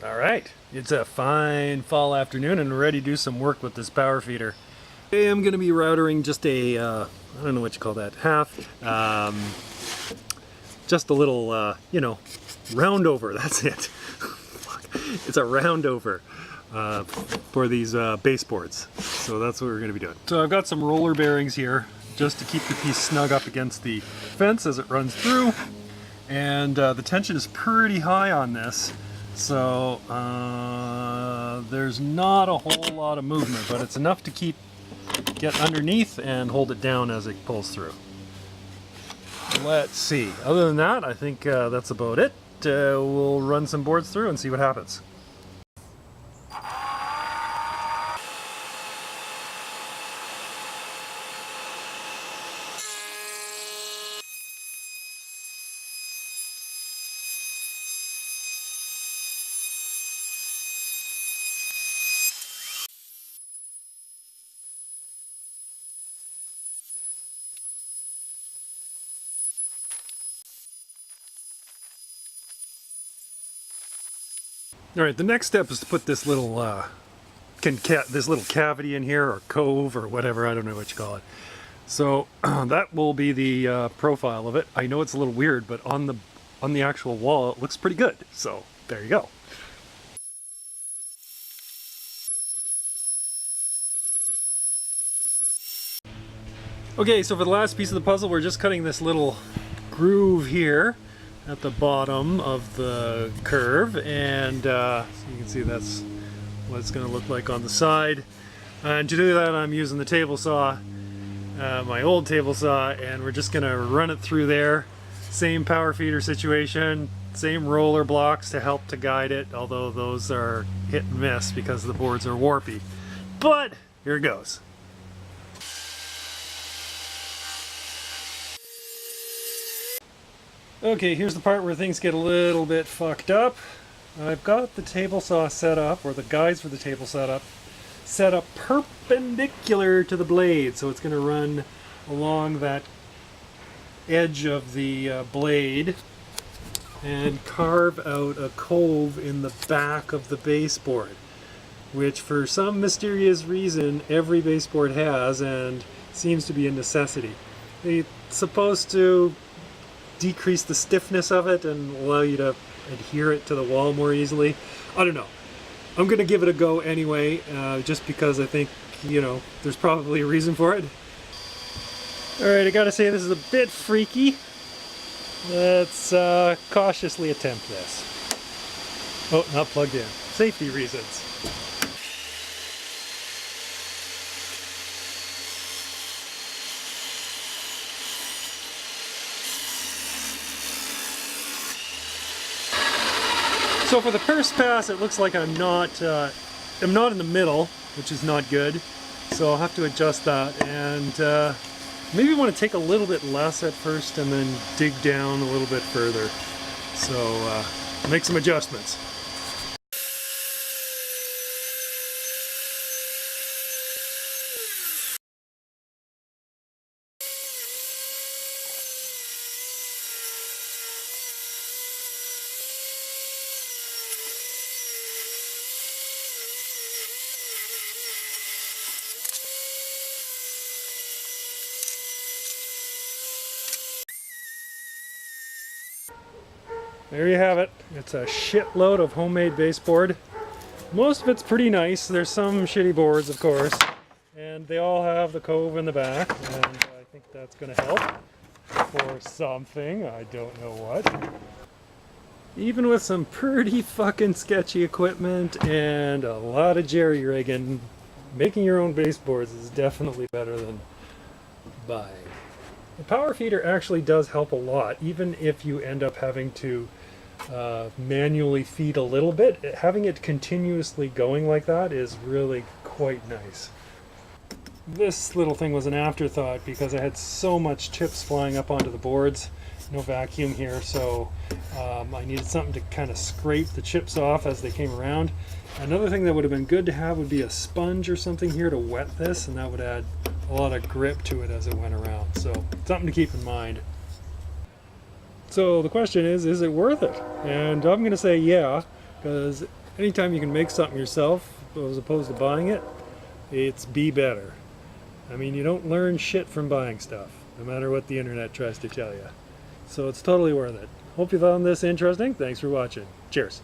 All right, it's a fine fall afternoon and we're ready to do some work with this power feeder. Today I'm going to be routering just a, I don't know what you call that, half, just a little, you know, round over, that's it. It's a round over for these baseboards. So that's what we're going to be doing. So I've got some roller bearings here just to keep the piece snug up against the fence as it runs through. And the tension is pretty high on this. So there's not a whole lot of movement, but it's enough to get underneath and hold it down as it pulls through. Let's see. Other than that, I think that's about it. We'll run some boards through and see what happens. All right, the next step is to put this little this little cavity in here, or cove, or whatever, I don't know what you call it. So that will be the profile of it. I know it's a little weird, but on the actual wall it looks pretty good. So there you go. Okay, so for the last piece of the puzzle, we're just cutting this little groove here at the bottom of the curve, and so you can see that's what it's going to look like on the side. And to do that, I'm using the table saw, my old table saw, and we're just going to run it through there. Same power feeder situation, same roller blocks to help to guide it, although those are hit and miss because the boards are warpy. But here it goes. Okay, here's the part where things get a little bit fucked up. I've got the table saw set up, or the guides for the table set up perpendicular to the blade, so it's going to run along that edge of the blade and carve out a cove in the back of the baseboard, which for some mysterious reason every baseboard has and seems to be a necessity. It's supposed to decrease the stiffness of it and allow you to adhere it to the wall more easily. I don't know. I'm gonna give it a go anyway, just because I think, you know, there's probably a reason for it. Alright, I gotta say this is a bit freaky. Let's cautiously attempt this. Oh, not plugged in. Safety reasons. So for the first pass, it looks like I'm not in the middle, which is not good. So I'll have to adjust that, and maybe want to take a little bit less at first and then dig down a little bit further. So make some adjustments. There you have it. It's a shitload of homemade baseboard. Most of it's pretty nice. There's some shitty boards, of course, and they all have the cove in the back, and I think that's going to help for something. I don't know what. Even with some pretty fucking sketchy equipment and a lot of jerry-rigging, making your own baseboards is definitely better than buying. The power feeder actually does help a lot, even if you end up having to manually feed a little bit. Having it continuously going like that is really quite nice. This little thing was an afterthought because I had so much chips flying up onto the boards. No vacuum here, so I needed something to kind of scrape the chips off as they came around. Another thing that would have been good to have would be a sponge or something here to wet this, and that would add a lot of grip to it as it went around. So something to keep in mind. So the question is it worth it? And I'm going to say yeah, because anytime you can make something yourself as opposed to buying it, it's be better. I mean, you don't learn shit from buying stuff, no matter what the internet tries to tell you. So it's totally worth it. Hope you found this interesting. Thanks for watching. Cheers.